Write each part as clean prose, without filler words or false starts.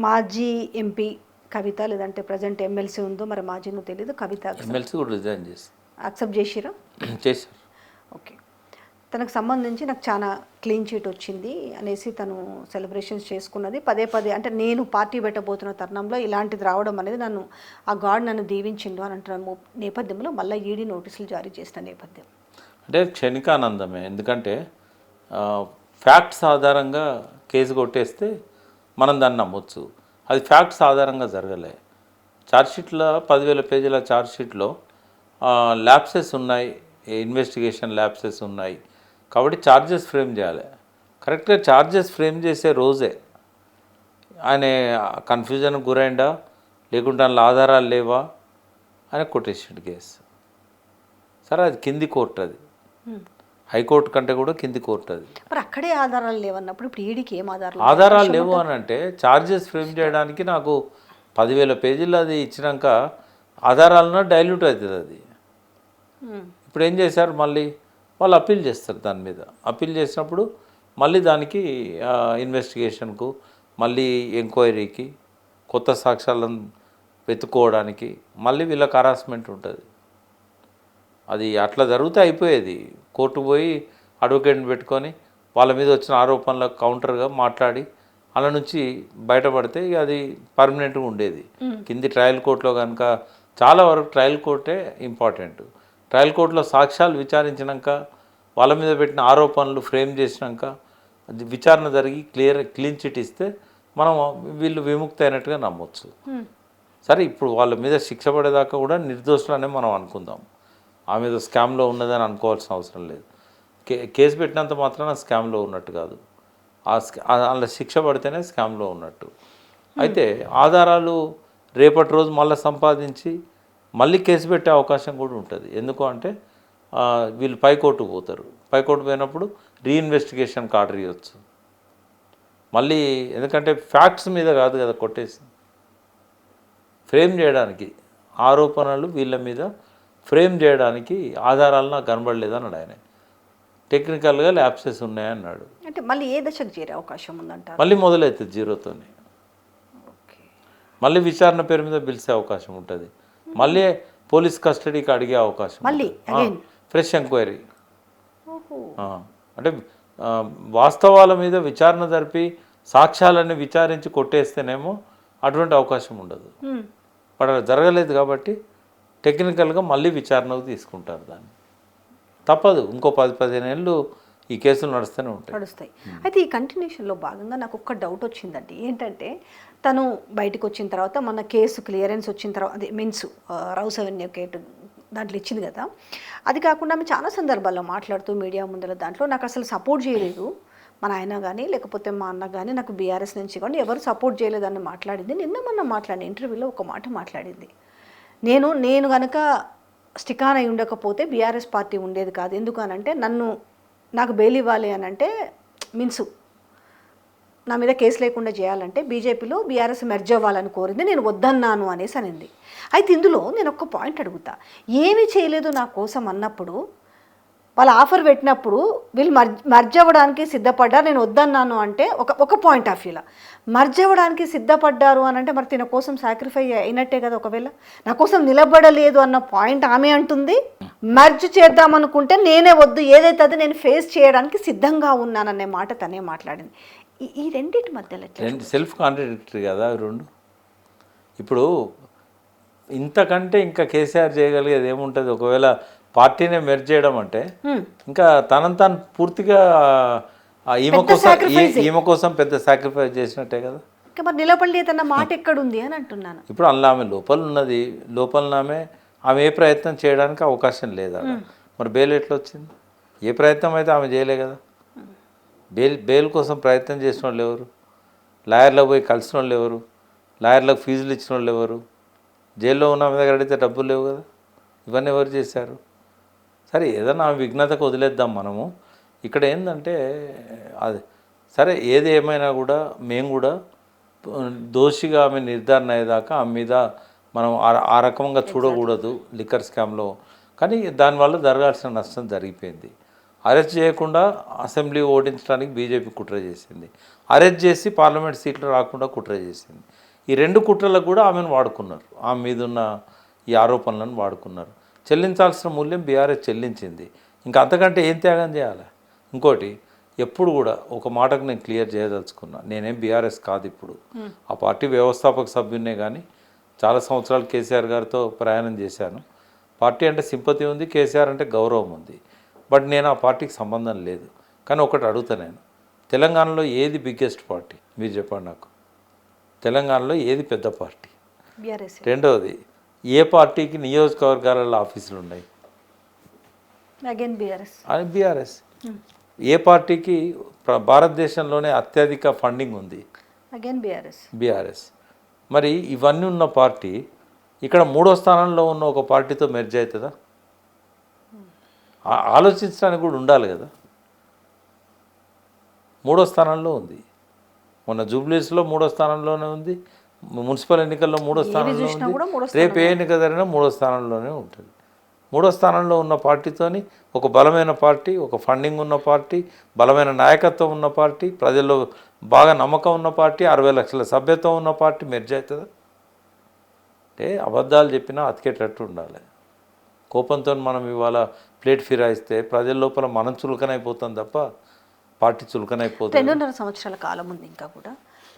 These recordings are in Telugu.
మాజీ ఎంపీ కవిత లేదంటే ప్రజెంట్ ఎమ్మెల్సీ ఉందో మరి మాజీనో తెలియదు, కవిత ఎమ్మెల్సీ కూడా రిజైన్ చేసి యాక్సెప్ట్ చేసిరా? చేశారు. ఓకే. తనకు సంబంధించి నాకు చాలా క్లీన్ చీట్ వచ్చింది అనేసి తను సెలబ్రేషన్స్ చేసుకున్నది. పదే పదే అంటే నేను పార్టీ పెట్టబోతున్న తరుణంలో ఇలాంటిది రావడం అనేది నన్ను ఆ గాడ్ నన్ను దీవించిండు అని అంటున్న నేపథ్యంలో మళ్ళీ ఈడీ నోటీసులు జారీ చేసిన నేపథ్యం అంటే క్షణికానందమే. ఎందుకంటే ఫ్యాక్ట్స్ ఆధారంగా కేసు కొట్టేస్తే మనం దాన్ని నమ్మొచ్చు. అది ఫ్యాక్ట్స్ ఆధారంగా జరగలే. ఛార్జ్షీట్లో 10,000 పేజీల ఛార్జ్షీట్లో ల్యాప్సెస్ ఉన్నాయి, ఇన్వెస్టిగేషన్ ల్యాప్సెస్ ఉన్నాయి కాబట్టి ఛార్జెస్ ఫ్రేమ్ చేయాలి. కరెక్ట్గా ఛార్జెస్ ఫ్రేమ్ చేసే రోజే ఆయన కన్ఫ్యూజన్కి గురైందా లేకుంటే అందులో ఆధారాలు లేవా అని కొట్టేసాడు కేసు. సరే అది కింది కోర్టు, అది హైకోర్టు కంటే కూడా కింది కోర్టు. అది మరి అక్కడే ఆధారాలు లేవన్నప్పుడు ఇప్పుడు ఈడీకి ఏం ఆధారాలు లేవు అని అంటే ఛార్జెస్ ఫ్రేమ్ చేయడానికి నాకు 10,000 పేజీలు అది ఇచ్చినాక ఆధారాలను డైల్యూట్ అవుతుంది. అది ఇప్పుడు ఏం చేశారు, మళ్ళీ వాళ్ళు అప్పీల్ చేస్తారు దాని మీద. అప్పీల్ చేసినప్పుడు మళ్ళీ దానికి ఇన్వెస్టిగేషన్కు, మళ్ళీ ఎంక్వైరీకి, కొత్త సాక్ష్యాలను వెతుక్కోవడానికి మళ్ళీ వీళ్ళకి హరాస్మెంట్ ఉంటుంది. అది అట్లా జరిగితే అయిపోయేది. కోర్టు పోయి అడ్వకేట్ని పెట్టుకొని వాళ్ళ మీద వచ్చిన ఆరోపణలకు కౌంటర్గా మాట్లాడి అలా నుంచి బయటపడితే అది పర్మనెంట్గా ఉండేది. కింది ట్రయల్ కోర్టులో కనుక చాలా వరకు ట్రయల్ కోర్టే ఇంపార్టెంట్. ట్రయల్ కోర్టులో సాక్ష్యాలు విచారించినాక వాళ్ళ మీద పెట్టిన ఆరోపణలు ఫ్రేమ్ చేసినాక అది విచారణ జరిగి క్లీన్ చిట్ ఇస్తే మనం వీళ్ళు విముక్తి అయినట్టుగా నమ్మొచ్చు. సరే ఇప్పుడు వాళ్ళ మీద శిక్ష పడేదాకా కూడా నిర్దోషులనే మనం అనుకుందాం. ఆమె మీద స్కామ్లో ఉన్నదని అనుకోవాల్సిన అవసరం లేదు. కేసు పెట్టినంత మాత్రాన స్కామ్లో ఉన్నట్టు కాదు, అలా శిక్ష పడితేనే స్కామ్లో ఉన్నట్టు. అయితే ఆధారాలు రేపటి రోజు మళ్ళీ సంపాదించి మళ్ళీ కేసు పెట్టే అవకాశం కూడా ఉంటుంది. ఎందుకు అంటే వీళ్ళు పైకోర్టుకు పోతారు. పైకోర్టు పోయినప్పుడు రీఇన్వెస్టిగేషన్కి ఆర్డర్ ఇవ్వచ్చు మళ్ళీ. ఎందుకంటే ఫ్యాక్ట్స్ మీద కాదు కదా కొట్టేసి, ఫ్రేమ్ చేయడానికి ఆరోపణలు వీళ్ళ మీద ఫ్రేమ్ చేయడానికి ఆధారాలు నాకు కనబడలేదన్నాడు ఆయన. టెక్నికల్గా ల్యాప్సెస్ ఉన్నాయన్నాడు. అంటే మళ్ళీ ఏ దశకు చేరే అవకాశం ఉందంటారు? మళ్ళీ మొదలవుతుంది జీరోతోనే. మళ్ళీ విచారణ పేరు మీద పిలిచే అవకాశం ఉంటుంది. మళ్ళీ పోలీస్ కస్టడీకి అడిగే అవకాశం, మళ్ళీ ఫ్రెష్ ఎంక్వైరీ. అంటే వాస్తవాల మీద విచారణ జరిపి సాక్ష్యాలన్నీ విచారించి కొట్టేస్తేనేమో అటువంటి అవకాశం ఉండదు. వాడు జరగలేదు కాబట్టి టెక్నికల్గా మళ్ళీ విచారణకు తీసుకుంటారు దాన్ని. తప్పదు, ఇంకో 10-15 ఏళ్ళు ఈ కేసులు నడుస్తూనే నడుస్తాయి. అయితే ఈ కంటిన్యూషన్లో భాగంగా నాకు ఒక్క డౌట్ వచ్చిందండి. ఏంటంటే తను బయటకు వచ్చిన తర్వాత మన కేసు క్లియరెన్స్ వచ్చిన తర్వాత అది మీన్స్ రౌస్ అవెన్యూ కేటు దాంట్లో ఇచ్చింది కదా, అది కాకుండా ఆమె చాలా సందర్భాల్లో మాట్లాడుతూ మీడియా ముందర దాంట్లో నాకు అసలు సపోర్ట్ చేయలేదు మా నాయన కానీ లేకపోతే మా అన్న కానీ, నాకు బీఆర్ఎస్ నుంచి కానీ ఎవరు సపోర్ట్ చేయలేదని మాట్లాడింది. నిన్న మొన్న మాట్లాడిన ఇంటర్వ్యూలో ఒక మాట మాట్లాడింది, నేను కనుక స్టికాన్ అయి ఉండకపోతే బీఆర్ఎస్ పార్టీ ఉండేది కాదు. ఎందుకనంటే నాకు బెయిల్ ఇవ్వాలి అని అంటే మీన్స్ నా మీద కేసు లేకుండా చేయాలంటే బీజేపీలో బీఆర్ఎస్ మెర్జ్ అవ్వాలని కోరింది, నేను వద్దన్నాను అనేసి అనింది. అయితే ఇందులో నేను ఒక్క పాయింట్ అడుగుతా, ఏమీ చేయలేదు నా కోసం అన్నప్పుడు, వాళ్ళు ఆఫర్ పెట్టినప్పుడు వీళ్ళు మర్జ్ అవ్వడానికి సిద్ధపడ్డారు, నేను వద్దన్నాను అంటే ఒక పాయింట్ ఆఫ్ వ్యూలో మర్జ్ అవ్వడానికి సిద్ధపడ్డారు అని అంటే మరి తిన కోసం సాక్రిఫై అయినట్టే కదా. ఒకవేళ నా కోసం నిలబడలేదు అన్న పాయింట్ ఆమె అంటుంది, మర్జ్ చేద్దామనుకుంటే నేనే వద్దు, ఏదైతే అది నేను ఫేస్ చేయడానికి సిద్ధంగా ఉన్నాననే మాట తనే మాట్లాడింది. ఈ రెండింటి మధ్యలో సెల్ఫ్ కాంట్రడిక్టరీ కదా రెండు. ఇప్పుడు ఇంతకంటే ఇంకా కేసీఆర్ చేయగలిగేది ఏముంటుంది? ఒకవేళ పార్టీనే మెర్జ్ చేయడం అంటే ఇంకా తనను తాను పూర్తిగా ఈమె కోసం పెద్ద సాక్రిఫైస్ చేసినట్టే కదా. మరి నిలబడలేదన్న మాట ఎక్కడుంది అని అంటున్నాను. ఇప్పుడు అందులో ఆమె లోపల ఉన్నది, లోపలనామే ఆమె ఏ ప్రయత్నం చేయడానికి అవకాశం లేదా. మరి బెయిల్ ఎట్లా వచ్చింది? ఏ ప్రయత్నం అయితే ఆమె చేయలే కదా. బెయిల్ కోసం ప్రయత్నం చేసిన వాళ్ళు ఎవరు? లాయర్లకు పోయి కలిసిన వాళ్ళు ఎవరు? లాయర్లకు ఫీజులు ఇచ్చిన వాళ్ళు ఎవరు? జైల్లో ఉన్న ఆమె దగ్గర అడిగితే డబ్బులు లేవు కదా. ఇవన్నీ ఎవరు చేశారు? సరే ఏదన్నా ఆమె విఘ్నతకు వదిలేద్దాం మనము. ఇక్కడ ఏంటంటే అది సరే ఏది ఏమైనా కూడా మేము కూడా దోషిగా ఆమె నిర్ధారణ అయ్యేదాకా ఆమె మీద మనం ఆ రకంగా చూడకూడదు లిక్కర్ స్కామ్లో. కానీ దానివల్ల జరగాల్సిన నష్టం జరిగిపోయింది. ఆ అరెస్ట్ చేయకుండా అసెంబ్లీ ఓడించడానికి బీజేపీ కుట్ర చేసింది, అరెస్ట్ చేసి పార్లమెంట్ సీట్లు రాకుండా కుట్ర చేసింది. ఈ రెండు కుట్రలకు కూడా ఆమెను వాడుకున్నారు, ఆమె మీద ఉన్న ఈ ఆరోపణలను వాడుకున్నారు. చెల్లించాల్సిన మూల్యం బీఆర్ఎస్ చెల్లించింది. ఇంకా అంతకంటే ఏం త్యాగం చేయాలి? ఇంకోటి, ఎప్పుడు కూడా ఒక మాటకు నేను క్లియర్ చేయదలుచుకున్నా, నేనేం బీఆర్ఎస్ కాదు ఇప్పుడు, ఆ పార్టీ వ్యవస్థాపక సభ్యున్నే. కానీ చాలా సంవత్సరాలు కేసీఆర్ గారితో ప్రయాణం చేశాను. పార్టీ అంటే సింపతి ఉంది, కేసీఆర్ అంటే గౌరవం ఉంది. బట్ నేను ఆ పార్టీకి సంబంధం లేదు. కానీ ఒకటి అడుగుతా, నేను తెలంగాణలో ఏది బిగ్గెస్ట్ పార్టీ మీరు చెప్పండి నాకు. తెలంగాణలో ఏది పెద్ద పార్టీ? బీఆర్ఎస్. రెండవది, ఏ పార్టీకి నియోజకవర్గాలలో ఆఫీసులు ఉన్నాయి? Again BRS. అని బీఆర్ఎస్. ఏ పార్టీకి భారతదేశంలోనే అత్యధిక ఫండింగ్ ఉంది? Again BRS. బీఆర్ఎస్. మరి ఇవన్నీ ఉన్న పార్టీ ఇక్కడ 3వ స్థానంలో ఉన్న ఒక పార్టీతో మెర్జ్ అవుతుందా? ఆలోచించడానికి కూడా ఉండాలి కదా. 3వ స్థానంలో ఉంది, మొన్న జూబ్లీస్లో 3వ స్థానంలోనే ఉంది, మున్సిపల్ ఎన్నికల్లో 3వ స్థానంలో ఉంది, రేపు ఏ ఎన్నిక జరిగినా 3వ స్థానంలోనే ఉంటుంది. 3వ స్థానంలో ఉన్న పార్టీతోని ఒక బలమైన పార్టీ, ఒక ఫండింగ్ ఉన్న పార్టీ, బలమైన నాయకత్వం ఉన్న పార్టీ, ప్రజల్లో బాగా నమ్మకం ఉన్న పార్టీ, 60 లక్షల సభ్యత్వం ఉన్న పార్టీ మెర్జ్ అవుతుందా? అంటే అబద్ధాలు చెప్పినా అతికేటట్టు ఉండాలి. కోపంతో మనం ఇవాళ ప్లేట్ ఫిరాయిస్తే ప్రజల లోపల మనం చులకనైపోతాం తప్ప పార్టీ చులకనైపోతుంది. 2.5 సంవత్సరాల కాలం ఉంది ఇంకా కూడా.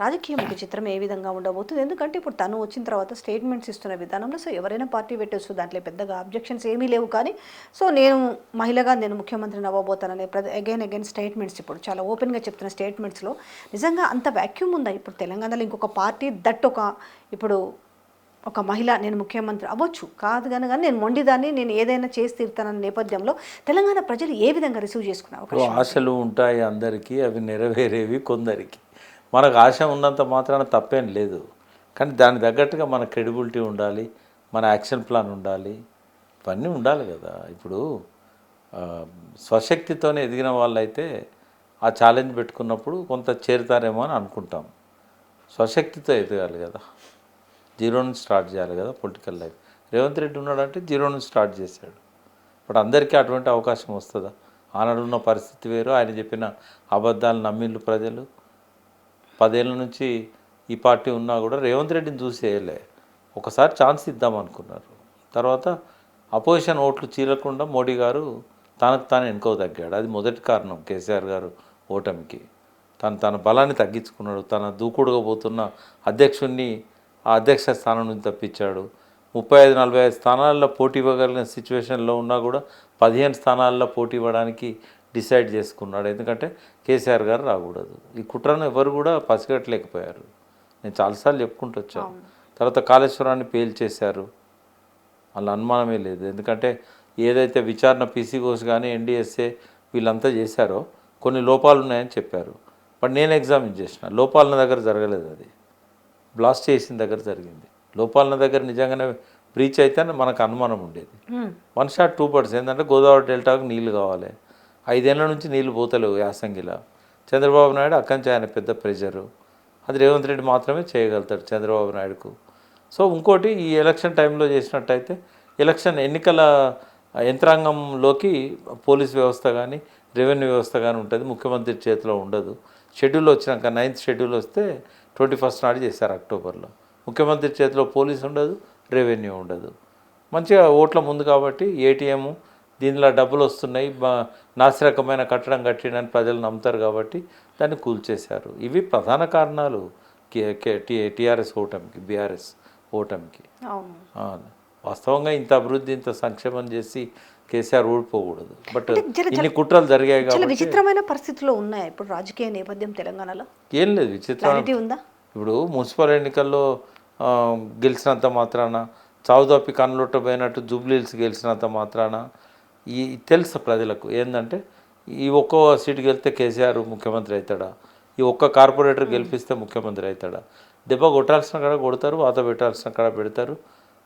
రాజకీయం ఒక చిత్రం ఏ విధంగా ఉండబోతుంది? ఎందుకంటే ఇప్పుడు తను వచ్చిన తర్వాత స్టేట్మెంట్స్ ఇస్తున్న విధానంలో సో ఎవరైనా పార్టీ పెట్టవచ్చు, దాంట్లో పెద్దగా అబ్జెక్షన్స్ ఏమీ లేవు. కానీ సో నేను మహిళగా నేను ముఖ్యమంత్రిని అవ్వబోతాననే అగైన్ స్టేట్మెంట్స్ ఇప్పుడు చాలా ఓపెన్గా చెప్తున్న స్టేట్మెంట్స్లో నిజంగా అంత వ్యాక్యూమ్ ఉందా ఇప్పుడు తెలంగాణలో? ఇంకొక పార్టీ ఇప్పుడు ఒక మహిళ నేను ముఖ్యమంత్రి అవ్వచ్చు కాదు కానీ నేను మొండిదాన్ని, నేను ఏదైనా చేసి తీరుతానన్న నేపథ్యంలో తెలంగాణ ప్రజలు ఏ విధంగా రిసీవ్ చేసుకున్నారు? ఆశలు ఉంటాయి అందరికీ, అవి నెరవేరేవి కొందరికి. మనకు ఆశ ఉన్నంత మాత్రాన తప్పేం లేదు. కానీ దానికి తగ్గట్టుగా మన క్రెడిబిలిటీ ఉండాలి, మన యాక్షన్ ప్లాన్ ఉండాలి, ఇవన్నీ ఉండాలి కదా. ఇప్పుడు స్వశక్తితోనే ఎదిగిన వాళ్ళైతే ఆ ఛాలెంజ్ పెట్టుకున్నప్పుడు కొంత చేరుతారేమో అని అనుకుంటాం. స్వశక్తితో ఎదగాలి కదా, జీరో నుంచి స్టార్ట్ చేయాలి కదా పొలిటికల్ లైఫ్. రేవంత్ రెడ్డి ఉన్నాడంటే జీరో నుంచి స్టార్ట్ చేశాడు. బట్ అందరికీ అటువంటి అవకాశం వస్తుందా? ఆనాడున్న పరిస్థితి వేరు, ఆయన చెప్పిన అబద్ధాలు నమ్మిళ్ళు ప్రజలు. 10 ఏళ్ళ నుంచి ఈ పార్టీ ఉన్నా కూడా రేవంత్ రెడ్డిని చూసి వేయలే. ఒకసారి ఛాన్స్ ఇద్దామనుకున్నారు, తర్వాత అపోజిషన్ ఓట్లు చీలకుండా మోడీ గారు తనకు తాను వెనుకో తగ్గాడు. అది మొదటి కారణం కేసీఆర్ గారు ఓటమికి. తన బలాన్ని తగ్గించుకున్నాడు, తన దూకుడుగా పోతున్న అధ్యక్షుడిని ఆ అధ్యక్ష స్థానం నుంచి తప్పించాడు. 35-45 స్థానాల్లో పోటీ ఇవ్వగలిగిన సిచ్యువేషన్లో ఉన్నా కూడా 15 స్థానాల్లో పోటీ ఇవ్వడానికి డిసైడ్ చేసుకున్నాడు. ఎందుకంటే కేసీఆర్ గారు రాకూడదు. ఈ కుట్రను ఎవరు కూడా పసిగట్టలేకపోయారు. నేను చాలాసార్లు చెప్పుకుంటూ వచ్చాను. తర్వాత కాళేశ్వరాన్ని పేల్చేశారు, వాళ్ళ అనుమానమే లేదు. ఎందుకంటే ఏదైతే విచారణ పీసీ ఘోష్ కానీ ఎన్డీఎస్ఏ వీళ్ళంతా చేశారో కొన్ని లోపాలు ఉన్నాయని చెప్పారు. బట్ నేను ఎగ్జామిన్ చేసిన, లోపాలన దగ్గర జరగలేదు, అది బ్లాస్ట్ చేసిన దగ్గర జరిగింది. లోపాలన దగ్గర నిజంగానే బ్రీచ్ అయితే మనకు అనుమానం ఉండేది. 1 షాట్ 2 బర్డ్స్. ఏంటంటే గోదావరి డెల్టాకు నీళ్ళు కావాలి, 5 ఏళ్ళ నుంచి నీళ్ళు పోతలేవు యాసంగిలా. చంద్రబాబు నాయుడు అక్కడి నుంచి ఆయన పెద్ద ప్రెషరు, అది రేవంత్ రెడ్డి మాత్రమే చేయగలుగుతాడు చంద్రబాబు నాయుడుకు. సో ఇంకోటి, ఈ ఎలక్షన్ టైంలో చేసినట్టయితే ఎలక్షన్ ఎన్నికల యంత్రాంగంలోకి పోలీస్ వ్యవస్థ కానీ రెవెన్యూ వ్యవస్థ కానీ ఉంటుంది, ముఖ్యమంత్రి చేతిలో ఉండదు. షెడ్యూల్ వచ్చినాక 9th షెడ్యూల్ వస్తే 21st నాడు చేశారు అక్టోబర్లో. ముఖ్యమంత్రి చేతిలో పోలీస్ ఉండదు, రెవెన్యూ ఉండదు. మంచిగా ఓట్ల ముందు కాబట్టి ఏటీఎం దీనిలో డబ్బులు వస్తున్నాయి, నాసిరకమైన కట్టడం కట్టినని ప్రజలు నమ్ముతారు కాబట్టి దాన్ని కూల్చేశారు. ఇవి ప్రధాన కారణాలు టీఆర్ఎస్ ఓటమికి, బీఆర్ఎస్ ఓటమికి. వాస్తవంగా ఇంత అభివృద్ధి, ఇంత సంక్షేమం చేసి కేసీఆర్ ఓడిపోకూడదు. బట్ ఇన్ని కుట్రలు జరిగాయి కాబట్టి విచిత్రమైన పరిస్థితుల్లో ఉన్నాయి ఇప్పుడు రాజకీయ నేపథ్యం తెలంగాణలో. ఏం లేదు విచిత్రం. ఇప్పుడు మున్సిపల్ ఎన్నికల్లో గెలిచినంత మాత్రాన, చావుదప్పి కన్నులొట్టబోయినట్టు జూబ్లీహిల్స్ గెలిచినంత మాత్రాన ఈ తెలుసు ప్రజలకు ఏంటంటే ఈ ఒక్క సీటుకి వెళ్తే కేసీఆర్ ముఖ్యమంత్రి అవుతాడా, ఈ ఒక్క కార్పొరేటర్ గెలిపిస్తే ముఖ్యమంత్రి అవుతాడా. దెబ్బ కొట్టాల్సిన కాడ కొడతారు, వాత పెట్టాల్సిన కాడ పెడతారు.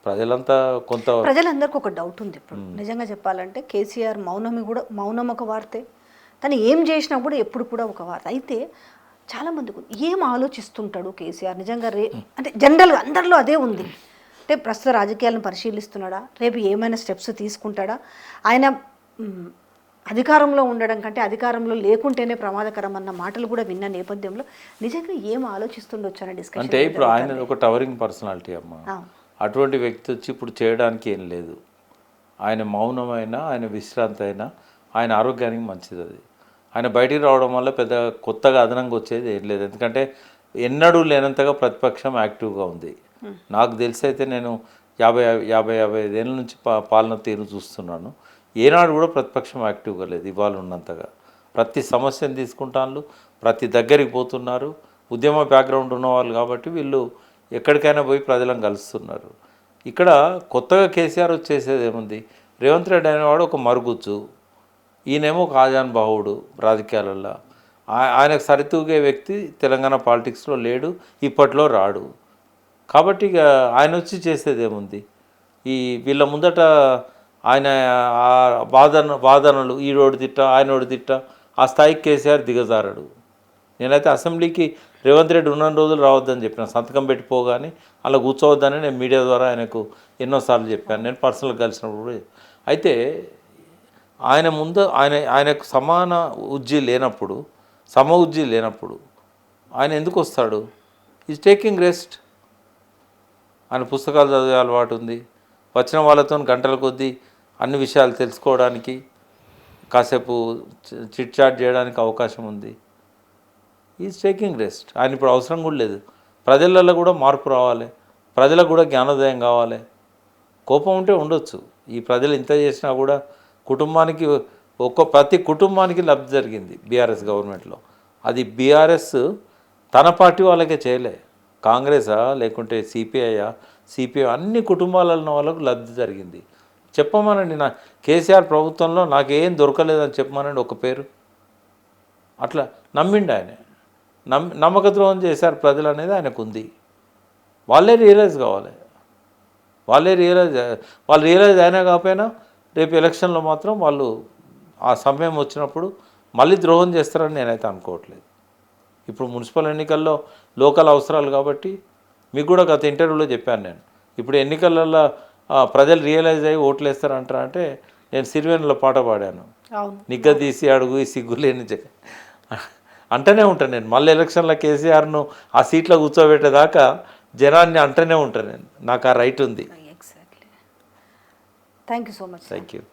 ప్రజలందరికీ ఒక డౌట్ ఉంది ఇప్పుడు నిజంగా చెప్పాలంటే. కేసీఆర్ మౌనం ఒక వార్తే, తను ఏం చేసినా కూడా ఎప్పుడు కూడా ఒక వార్త. అయితే చాలామందికి ఏం ఆలోచిస్తుంటాడు కేసీఆర్ నిజంగా అంటే జనరల్గా అందరిలో అదే ఉంది. అంటే ప్రస్తుత రాజకీయాలను పరిశీలిస్తున్నాడా, రేపు ఏమైనా స్టెప్స్ తీసుకుంటాడా, ఆయన అధికారంలో ఉండడం కంటే అధికారంలో లేకుంటేనే ప్రమాదకరం అన్న మాటలు కూడా విన్న నేపథ్యంలో నిజంగా ఏం ఆలోచిస్తుండొచ్చు అనే డిస్కషన్ అంటే ఇప్పుడు ఆయన ఒక టవరింగ్ పర్సనాలిటీ అమ్మ. అటువంటి వ్యక్తి వచ్చి ఇప్పుడు చేయడానికి ఏం లేదు. ఆయన మౌనమైన, ఆయన విశ్రాంతి అయినా ఆయన ఆరోగ్యానికి మంచిది అది. ఆయన బయటికి రావడం వల్ల పెద్ద కొత్తగా అదనంగా వచ్చేది ఏం లేదు. ఎందుకంటే ఎన్నడూ లేనంతగా ప్రతిపక్షం యాక్టివ్గా ఉంది. నాకు తెలిసి అయితే నేను 55 ఏళ్ళ నుంచి పాలన తీరు చూస్తున్నాను. ఏనాడు కూడా ప్రతిపక్షం యాక్టివ్గా లేదు ఇవాళ ఉన్నంతగా. ప్రతి సమస్యను తీసుకుంటాను, ప్రతి దగ్గరికి పోతున్నారు. ఉద్యమ బ్యాక్గ్రౌండ్ ఉన్నవాళ్ళు కాబట్టి వీళ్ళు ఎక్కడికైనా పోయి ప్రజలను కలుస్తున్నారు. ఇక్కడ కొత్తగా కేసీఆర్ వచ్చేసేది ఏముంది? రేవంత్ రెడ్డి అనేవాడు ఒక మరుగుజ్జు, ఈయనేమో ఒక ఆజాన్ బాహుడు రాజకీయాలలో. ఆయనకు సరితూగే వ్యక్తి తెలంగాణ పాలిటిక్స్లో లేడు, ఇప్పట్లో రాడు. కాబట్టి ఇక ఆయన వచ్చి చేసేది ఏముంది? ఈ వీళ్ళ ముందట ఆయన వాదనలు ఈడోడు తిట్ట ఆయనోడు తిట్ట ఆ స్థాయికి కేసీఆర్ దిగజారాడు. నేనైతే అసెంబ్లీకి రేవంత్ రెడ్డి ఉన్న రోజులు రావద్దని చెప్పిన, సంతకం పెట్టిపోగానే అలా కూర్చోవద్దని నేను మీడియా ద్వారా ఆయనకు ఎన్నోసార్లు చెప్పాను. నేను పర్సనల్గా కలిసినప్పుడు కూడా. అయితే ఆయన ముందు ఆయనకు సమాన ఉజ్జీ లేనప్పుడు, ఉజ్జీ లేనప్పుడు ఆయన ఎందుకు వస్తాడు? Is taking rest. ఆయన పుస్తకాలు చదివే అలవాటు ఉంది. వచ్చిన వాళ్ళతో గంటల కొద్దీ అన్ని విషయాలు తెలుసుకోవడానికి, కాసేపు చిట్ చాట్ చేయడానికి అవకాశం ఉంది. Is taking rest. ఆయన ఇప్పుడు అవసరం కూడా లేదు. ప్రజలలో కూడా మార్పు రావాలి, ప్రజలకు కూడా జ్ఞానోదయం కావాలి. కోపం ఉంటే ఉండొచ్చు. ఈ ప్రజలు ఇంత చేసినా కూడా కుటుంబానికి ప్రతి కుటుంబానికి లబ్ధి జరిగింది బీఆర్ఎస్ గవర్నమెంట్లో. అది బీఆర్ఎస్ తన పార్టీ వాళ్ళకే చేయలే. కాంగ్రెసా లేకుంటే సిపిఐ అన్ని కుటుంబాలలో వాళ్ళకు లబ్ధి జరిగింది. చెప్పమనండి, నా కేసీఆర్ ప్రభుత్వంలో నాకేం దొరకలేదని చెప్పమనండి ఒక పేరు. అట్లా నమ్మిండి ఆయన. నమ్మక ద్రోహం చేశారు ప్రజలు అనేది ఆయనకు ఉంది. వాళ్ళే రియలైజ్ కావాలి. వాళ్ళు రియలైజ్ అయినా కాకపోయినా రేపు ఎలక్షన్లో మాత్రం వాళ్ళు ఆ సమయం వచ్చినప్పుడు మళ్ళీ ద్రోహం చేస్తారని నేనైతే అనుకోవట్లేదు. ఇప్పుడు మున్సిపల్ ఎన్నికల్లో లోకల్ అవసరాలు కాబట్టి మీకు కూడా గత ఇంటర్వ్యూలో చెప్పాను నేను. ఇప్పుడు ఎన్నికలలో ప్రజలు రియలైజ్ అయ్యి ఓట్లు వేస్తారంటారా అంటే నేను సిరివెన్నెల పాట పాడాను, నిగ్గదీసి అడుగు ఈ సిగ్గులేని అంటూనే ఉంటాను నేను. మళ్ళీ ఎలక్షన్లో కేసీఆర్ను ఆ సీట్లో కూర్చోబెట్టేదాకా జనాన్ని అంటూనే ఉంటాను నేను. నాకు ఆ రైట్ ఉంది. Exactly. Thank you so much. Thank you.